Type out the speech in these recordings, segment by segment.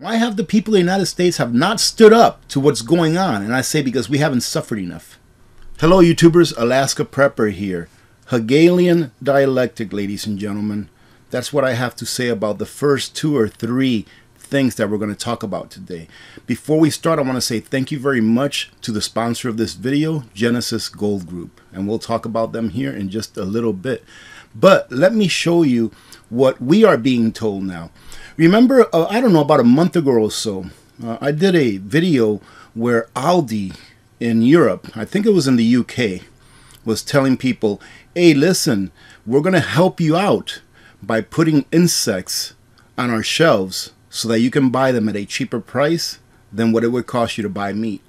Why have the people of the United States have not stood up to what's going on? And I say because we haven't suffered enough. Hello YouTubers, Alaska Prepper here. Hegelian dialectic, ladies and gentlemen. That's what I have to say about the first 2 or 3 things that we're going to talk about today. Before we start, I want to say thank you very much to the sponsor of this video, Genesis Gold Group. And we'll talk about them here in just a little bit. But let me show you what we are being told now. Remember, I don't know, about a month ago or so, I did a video where Aldi in Europe, I think it was in the UK, was telling people, hey, listen, we're going to help you out by putting insects on our shelves so that you can buy them at a cheaper price than what it would cost you to buy meat.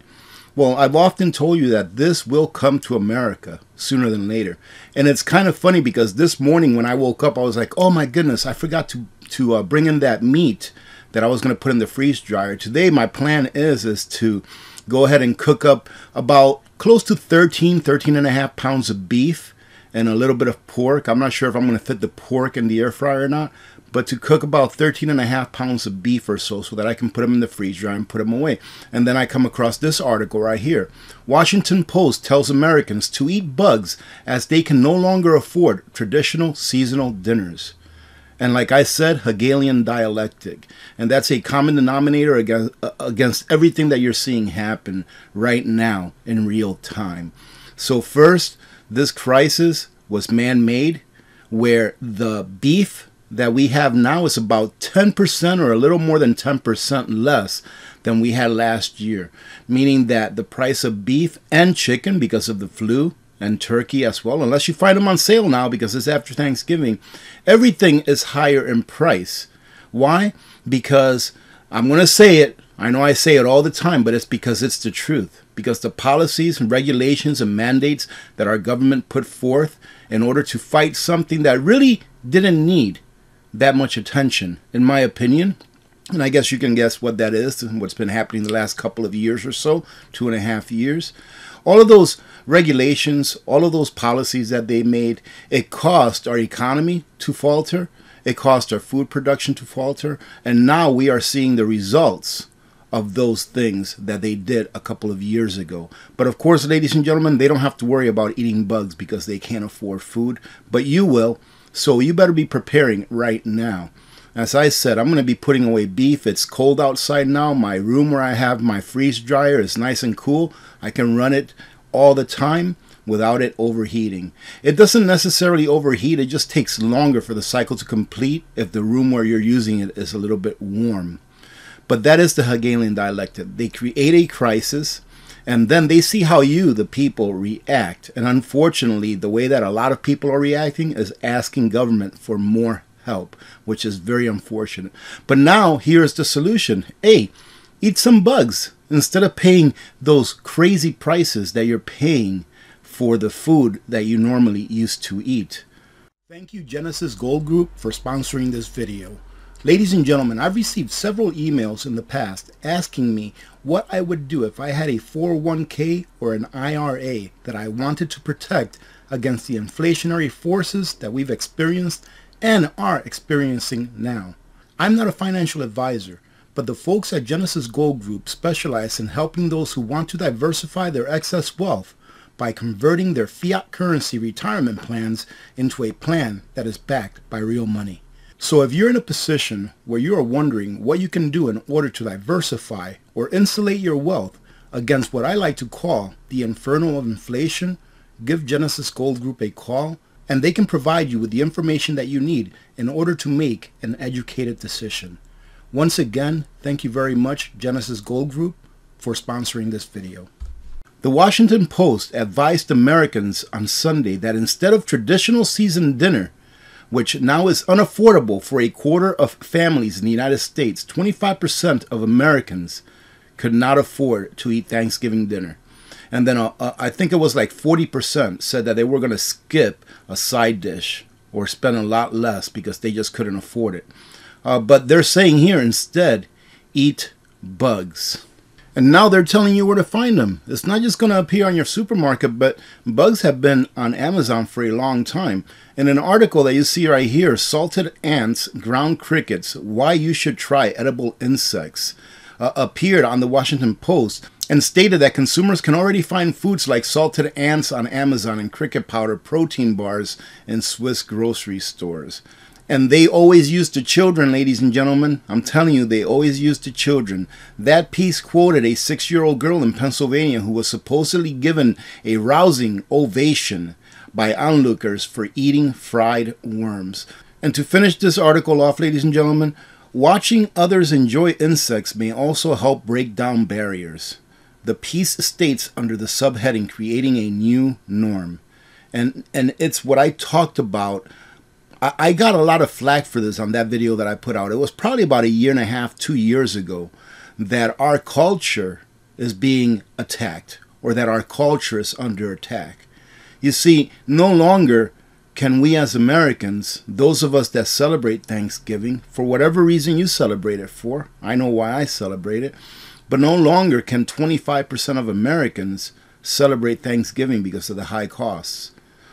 Well, I've often told you that this will come to America sooner than later. And it's kind of funny because this morning when I woke up, I was like, oh my goodness, I forgot to bring in that meat that I was going to put in the freeze dryer. Today, my plan is to go ahead and cook up about close to 13 and a half pounds of beef and a little bit of pork. I'm not sure if I'm going to fit the pork in the air fryer or not, but to cook about 13 and a half pounds of beef or so that I can put them in the freeze dryer and put them away. And then I come across this article right here. Washington Post tells Americans to eat bugs as they can no longer afford traditional seasonal dinners. And like I said, Hegelian dialectic. And that's a common denominator against everything that you're seeing happen right now in real time. So first, this crisis was man-made, where the beef that we have now is about 10% or a little more than 10% less than we had last year. Meaning that the price of beef and chicken, because of the flu, and turkey as well, unless you find them on sale now because it's after Thanksgiving, everything is higher in price. Why? Because I'm going to say it. I know I say it all the time, but it's because it's the truth. Because the policies and regulations and mandates that our government put forth in order to fight something that really didn't need that much attention, in my opinion. And I guess you can guess what that is and what's been happening the last couple of years or so, 2.5 years. All of those regulations, all of those policies that they made, it caused our economy to falter. It caused our food production to falter. And now we are seeing the results of those things that they did a couple of years ago. But of course, ladies and gentlemen, they don't have to worry about eating bugs because they can't afford food. But you will. So you better be preparing right now. As I said, I'm going to be putting away beef. It's cold outside now. My room where I have my freeze dryer is nice and cool. I can run it all the time without it overheating. It doesn't necessarily overheat. It just takes longer for the cycle to complete if the room where you're using it is a little bit warm. But that is the Hegelian dialectic. They create a crisis, and then they see how you, the people, react. And unfortunately, the way that a lot of people are reacting is asking government for more help, which is very unfortunate. But now here's the solution. Hey, eat some bugs instead of paying those crazy prices that you're paying for the food that you normally used to eat. Thank you, Genesis Gold Group, for sponsoring this video. Ladies and gentlemen, I've received several emails in the past asking me what I would do if I had a 401k or an IRA that I wanted to protect against the inflationary forces that we've experienced and are experiencing now. I'm not a financial advisor, but the folks at Genesis Gold Group specialize in helping those who want to diversify their excess wealth by converting their fiat currency retirement plans into a plan that is backed by real money. So if you're in a position where you are wondering what you can do in order to diversify or insulate your wealth against what I like to call the inferno of inflation, give Genesis Gold Group a call, and they can provide you with the information that you need in order to make an educated decision. Once again, thank you very much, Genesis Gold Group, for sponsoring this video. The Washington Post advised Americans on Sunday that instead of traditional seasoned dinner, which now is unaffordable for a quarter of families in the United States, 25% of Americans could not afford to eat Thanksgiving dinner. And then I think it was like 40% said that they were going to skip a side dish or spend a lot less because they just couldn't afford it. But they're saying here instead, eat bugs. And now they're telling you where to find them. It's not just going to appear on your supermarket, but bugs have been on Amazon for a long time. In an article that you see right here, Salted Ants, Ground Crickets, Why You Should Try Edible Insects, appeared on the Washington Post and stated that consumers can already find foods like salted ants on Amazon and cricket powder protein bars in Swiss grocery stores. And they always use the children, ladies and gentlemen. I'm telling you, they always use the children. That piece quoted a 6-year-old girl in Pennsylvania who was supposedly given a rousing ovation by onlookers for eating fried worms. And to finish this article off, ladies and gentlemen, watching others enjoy insects may also help break down barriers. The piece states under the subheading, Creating a New Norm. And it's what I talked about. I got a lot of flack for this on that video that I put out. It was probably about 1.5 years, 2 years ago, that our culture is being attacked, or that our culture is under attack. You see, no longer can we as Americans, those of us that celebrate Thanksgiving, for whatever reason you celebrate it for, I know why I celebrate it, but no longer can 25% of Americans celebrate Thanksgiving because of the high costs.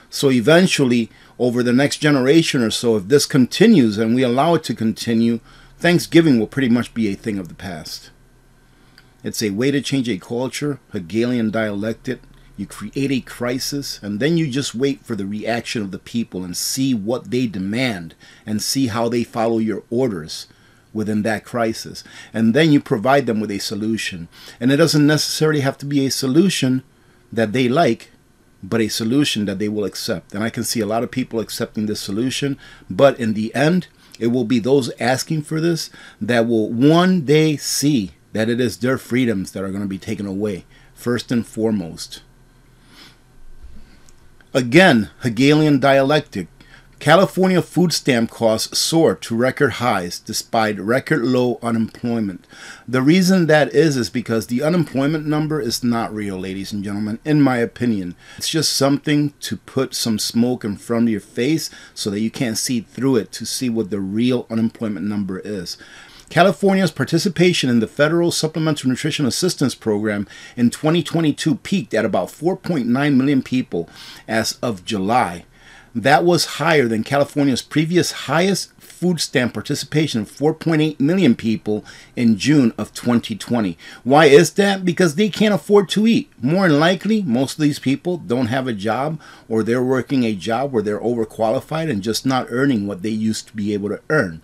So eventually, over the next generation or so, if this continues and we allow it to continue, Thanksgiving will pretty much be a thing of the past. It's a way to change a culture, Hegelian dialectic. You create a crisis, and then you just wait for the reaction of the people and see what they demand and see how they follow your orders within that crisis. And then you provide them with a solution. And it doesn't necessarily have to be a solution that they like, but a solution that they will accept. And I can see a lot of people accepting this solution, but in the end, it will be those asking for this that will one day see that it is their freedoms that are going to be taken away, first and foremost. Again, Hegelian dialectic. California food stamp costs soar to record highs despite record low unemployment. The reason that is because the unemployment number is not real, ladies and gentlemen, in my opinion. It's just something to put some smoke in front of your face so that you can't see through it to see what the real unemployment number is. California's participation in the Federal Supplemental Nutrition Assistance Program in 2022 peaked at about 4.9 million people as of July. That was higher than California's previous highest food stamp participation of 4.8 million people in June of 2020. Why is that? Because they can't afford to eat. More than likely, most of these people don't have a job, or they're working a job where they're overqualified and just not earning what they used to be able to earn.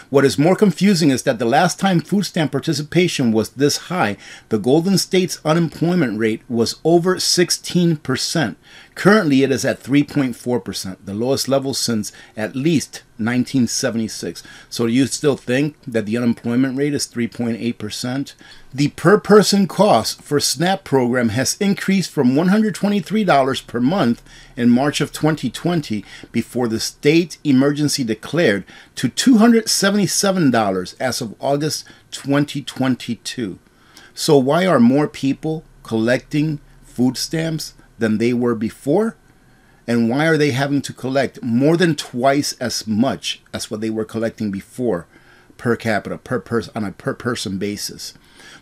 What is more confusing is that the last time food stamp participation was this high, the Golden State's unemployment rate was over 16%. Currently, it is at 3.4%, the lowest level since at least 1976. So do you still think that the unemployment rate is 3.8%? The per-person cost for SNAP program has increased from $123 per month in March of 2020 before the state emergency declared to $277 as of August 2022. So why are more people collecting food stamps than they were before? And why are they having to collect more than twice as much as what they were collecting before per capita, on a per person basis?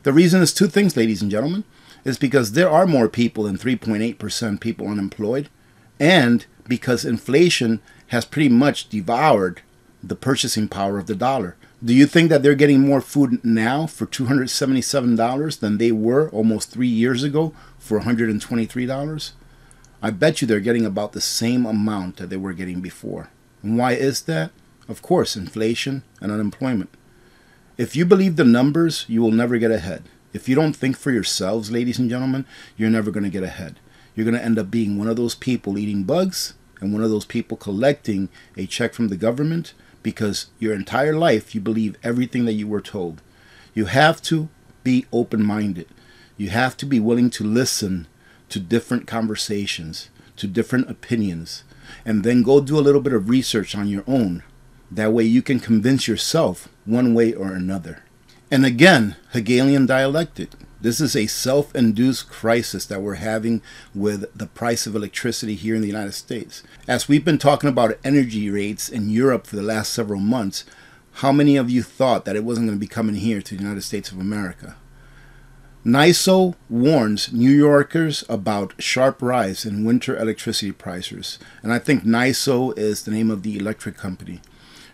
The reason is two things, ladies and gentlemen. Is because there are more people than 3.8% people unemployed, and because inflation has pretty much devoured the purchasing power of the dollar. Do you think that they're getting more food now for $277 than they were almost 3 years ago for $123? I bet you they're getting about the same amount that they were getting before. And why is that? Of course, inflation and unemployment. If you believe the numbers, you will never get ahead. If you don't think for yourselves, ladies and gentlemen, you're never going to get ahead. You're going to end up being one of those people eating bugs and one of those people collecting a check from the government because your entire life you believe everything that you were told. You have to be open-minded. You have to be willing to listen to different conversations, to different opinions, and then go do a little bit of research on your own. That way you can convince yourself one way or another. And again, Hegelian dialectic. This is a self-induced crisis that we're having with the price of electricity here in the United States. As we've been talking about energy rates in Europe for the last several months, how many of you thought that it wasn't going to be coming here to the United States of America? NYSO warns New Yorkers about sharp rise in winter electricity prices. And I think NYSO is the name of the electric company.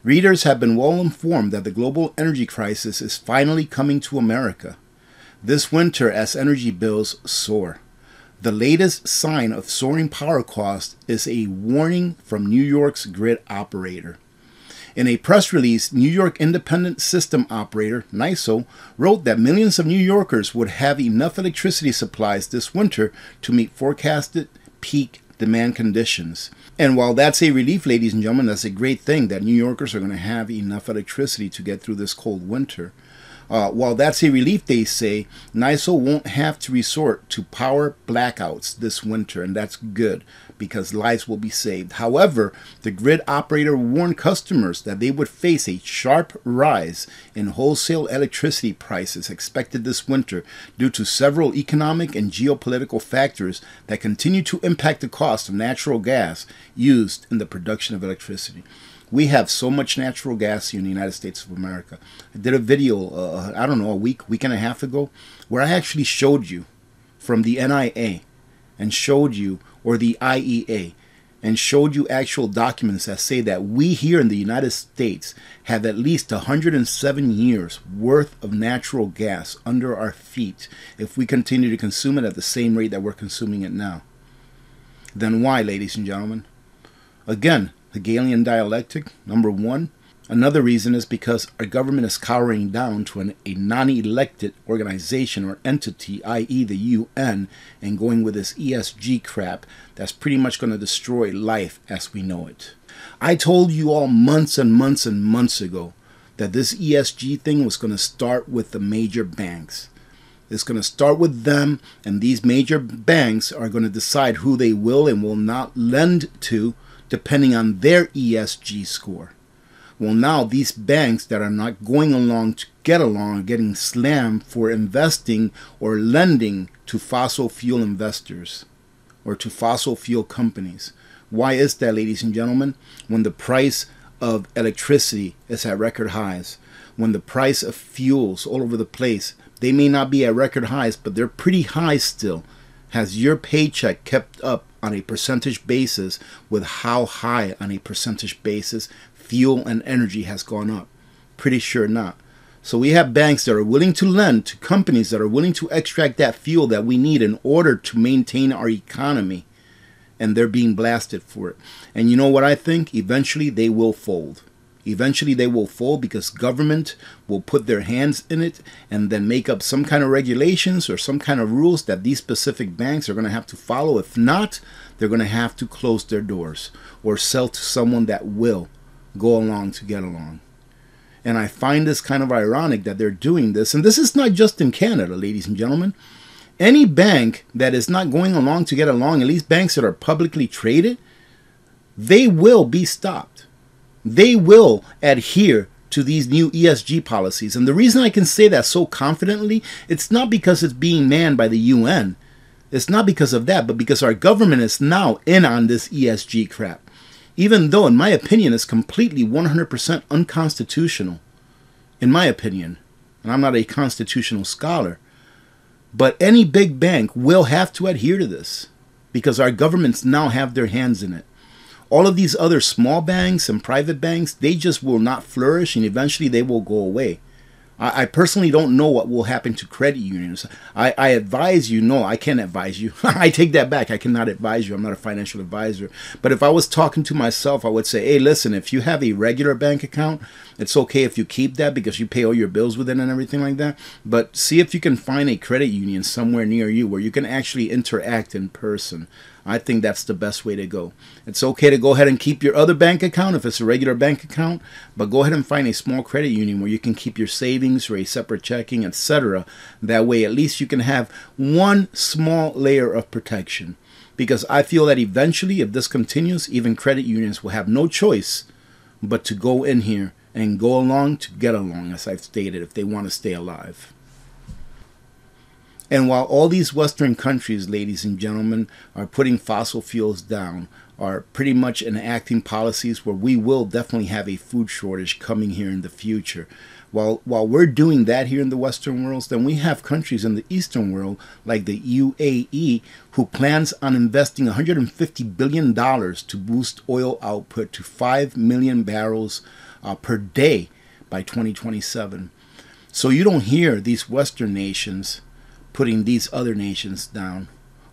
Readers have been well informed that the global energy crisis is finally coming to America this winter as energy bills soar. The latest sign of soaring power costs is a warning from New York's grid operator. In a press release, New York Independent System Operator, NYSO, wrote that millions of New Yorkers would have enough electricity supplies this winter to meet forecasted peak demand conditions. And while that's a relief, ladies and gentlemen, that's a great thing that New Yorkers are going to have enough electricity to get through this cold winter. While that's a relief, they say, NYSO won't have to resort to power blackouts this winter, and that's good because lives will be saved. However, the grid operator warned customers that they would face a sharp rise in wholesale electricity prices expected this winter due to several economic and geopolitical factors that continue to impact the cost of natural gas used in the production of electricity. We have so much natural gas here in the United States of America. I did a video, I don't know, a week and a half ago, where I actually showed you from the NIA and showed you, or the IEA, and showed you actual documents that say that we here in the United States have at least 107 years worth of natural gas under our feet if we continue to consume it at the same rate that we're consuming it now. Then why, ladies and gentlemen? Again, Hegelian dialectic, number one. Another reason is because our government is cowering down to a non-elected organization or entity, i.e. the UN, and going with this ESG crap that's pretty much going to destroy life as we know it. I told you all months and months and months ago that this ESG thing was going to start with the major banks. It's going to start with them, and these major banks are going to decide who they will and will not lend to depending on their ESG score. Well, now these banks that are not going along to get along are getting slammed for investing or lending to fossil fuel investors or to fossil fuel companies. Why is that, ladies and gentlemen? When the price of electricity is at record highs, when the price of fuels all over the place, they may not be at record highs, but they're pretty high still. Has your paycheck kept up on a percentage basis with how high on a percentage basis fuel and energy has gone up? Pretty sure not. So we have banks that are willing to lend to companies that are willing to extract that fuel that we need in order to maintain our economy, and they're being blasted for it. And you know what I think? Eventually they will fold. Eventually they will fold because government will put their hands in it and then make up some kind of regulations or some kind of rules that these specific banks are going to have to follow. If not, they're going to have to close their doors or sell to someone that will go along to get along. And I find this kind of ironic that they're doing this. And this is not just in Canada, ladies and gentlemen. Any bank that is not going along to get along, at least banks that are publicly traded, they will be stopped. They will adhere to these new ESG policies. And the reason I can say that so confidently, it's not because it's being manned by the UN. It's not because of that, but because our government is now in on this ESG crap. Even though, in my opinion, it's completely 100% unconstitutional. In my opinion. And I'm not a constitutional scholar. But any big bank will have to adhere to this because our governments now have their hands in it. All of these other small banks and private banks, they just will not flourish and eventually they will go away. I personally don't know what will happen to credit unions. I advise you, no, I can't advise you. I take that back. I cannot advise you. I'm not a financial advisor. But if I was talking to myself, I would say, hey, listen, if you have a regular bank account, it's okay if you keep that because you pay all your bills with it and everything like that. But see if you can find a credit union somewhere near you where you can actually interact in person. I think that's the best way to go. It's okay to go ahead and keep your other bank account if it's a regular bank account, but go ahead and find a small credit union where you can keep your savings or a separate checking, etc. That way, at least you can have one small layer of protection. Because I feel that eventually, if this continues, even credit unions will have no choice but to go in here and go along to get along, as I've stated, if they want to stay alive. And while all these Western countries, ladies and gentlemen, are putting fossil fuels down, are pretty much enacting policies where we will definitely have a food shortage coming here in the future, While we're doing that here in the Western world, then we have countries in the Eastern world like the UAE who plans on investing $150 billion to boost oil output to 5 million barrels per day by 2027. So you don't hear these Western nations putting these other nations down.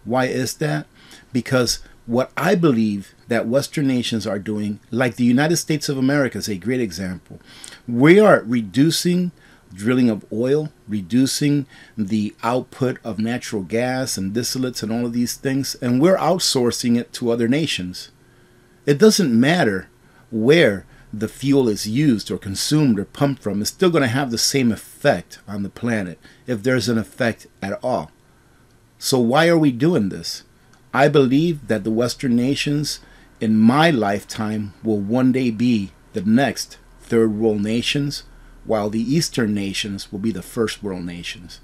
Why is that? Because what I believe that Western nations are doing, like the United States of America is a great example. We are reducing drilling of oil, reducing the output of natural gas and distillates and all of these things, and we're outsourcing it to other nations. It doesn't matter where the fuel is used or consumed or pumped from. It's still going to have the same effect on the planet, if there's an effect at all. So why are we doing this? I believe that the Western nations in my lifetime will one day be the next third world nations, while the Eastern nations will be the first world nations.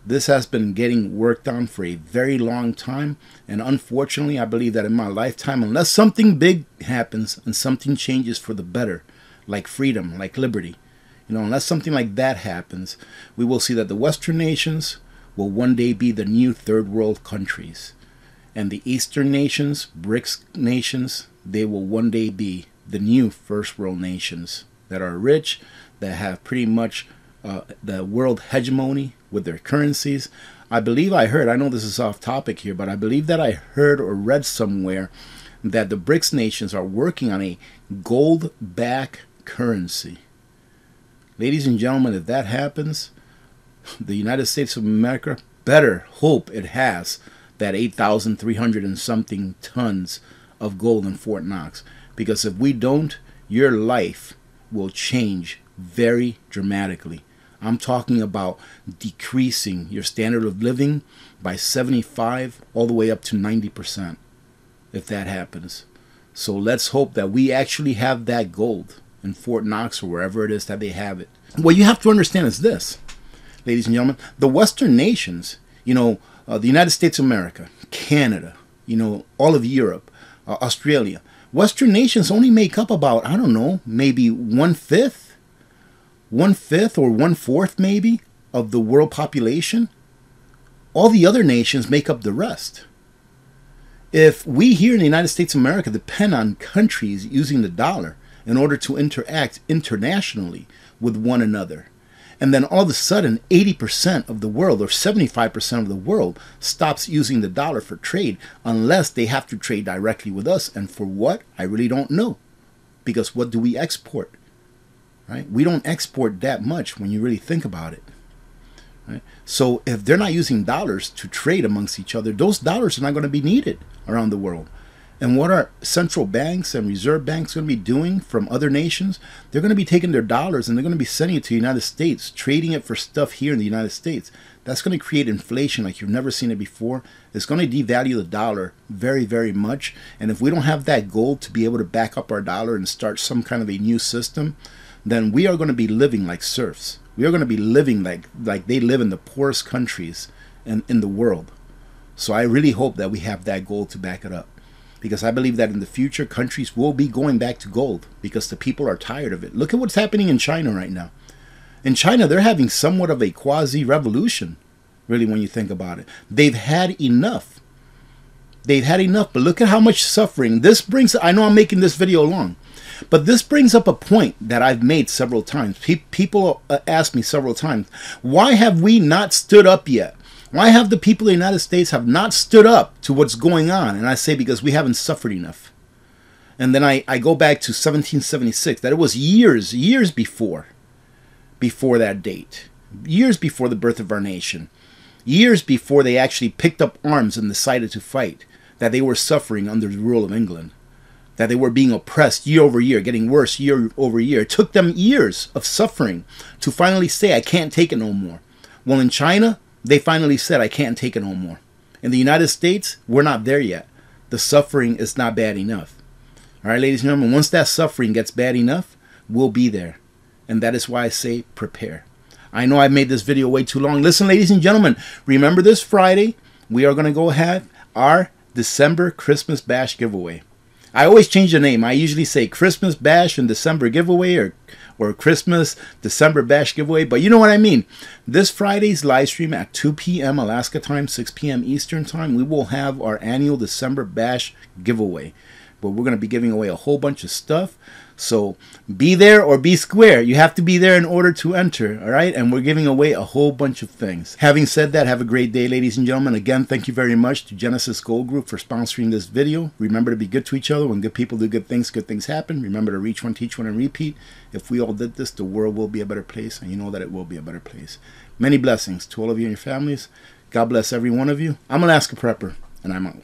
This has been getting worked on for a very long time, and unfortunately I believe that in my lifetime, unless something big happens and something changes for the better, like freedom, like liberty, unless something like that happens, we will see that the Western nations will one day be the new third world countries. And the Eastern nations, BRICS nations, they will one day be the new first world nations that are rich, that have pretty much the world hegemony with their currencies. I believe I heard, I know this is off topic here, but I believe that I heard or read somewhere that the BRICS nations are working on a gold-backed currency. Ladies and gentlemen, if that happens, the United States of America better hope it has that 8,300 and something tons of gold in Fort Knox. Because if we don't, your life will change very dramatically. I'm talking about decreasing your standard of living by 75 all the way up to 90% if that happens. So let's hope that we actually have that gold in Fort Knox or wherever it is that they have it. What you have to understand is this, ladies and gentlemen, the Western nations, the United States of America, Canada, all of Europe, Australia, Western nations only make up about, I don't know, maybe one-fifth or one-fourth maybe of the world population. All the other nations make up the rest. If we here in the United States of America depend on countries using the dollar in order to interact internationally with one another, and then all of a sudden 80% of the world or 75% of the world stops using the dollar for trade unless they have to trade directly with us. And for what? I really don't know. Because what do we export? Right? We don't export that much when you really think about it. Right? So if they're not using dollars to trade amongst each other, those dollars are not going to be needed around the world. And what are central banks and reserve banks going to be doing from other nations? They're going to be taking their dollars and they're going to be sending it to the United States, trading it for stuff here in the United States. That's going to create inflation like you've never seen it before. It's going to devalue the dollar very, very much. And if we don't have that gold to be able to back up our dollar and start some kind of a new system, then we are going to be living like serfs. We are going to be living like they live in the poorest countries in the world. So I really hope that we have that gold to back it up. Because I believe that in the future, countries will be going back to gold because the people are tired of it. Look at what's happening in China right now. In China, they're having somewhat of a quasi-revolution, really, when you think about it. They've had enough. They've had enough, but look at how much suffering. This brings, I know I'm making this video long, but this brings up a point that I've made several times. People ask me several times, why have we not stood up yet? Why have the people of the United States have not stood up to what's going on? And I say because we haven't suffered enough. And then I go back to 1776, that it was years before that date. Years before the birth of our nation. Years before they actually picked up arms and decided to fight. That they were suffering under the rule of England. That they were being oppressed year over year, getting worse year over year. It took them years of suffering to finally say, I can't take it no more. Well, in China, they finally said, I can't take it no more. In the United States, we're not there yet. The suffering is not bad enough. All right, ladies and gentlemen, once that suffering gets bad enough, we'll be there. And that is why I say prepare. I know I made this video way too long. Listen, ladies and gentlemen, remember this Friday, we are going to go have our December Christmas Bash giveaway. I always change the name. I usually say Christmas Bash and December giveaway or Christmas, December bash giveaway, but you know what I mean. This Friday's live stream at 2 p.m. Alaska time, 6 p.m. Eastern time, we will have our annual December bash giveaway. But we're going to be giving away a whole bunch of stuff. So be there or be square. You have to be there in order to enter, all right? And we're giving away a whole bunch of things. Having said that, have a great day, ladies and gentlemen. Again, thank you very much to Genesis Gold Group for sponsoring this video. Remember to be good to each other. When good people do good things happen. Remember to reach one, teach one, and repeat. If we all did this, the world will be a better place, and you know that it will be a better place. Many blessings to all of you and your families. God bless every one of you. I'm Alaska Prepper, and I'm out.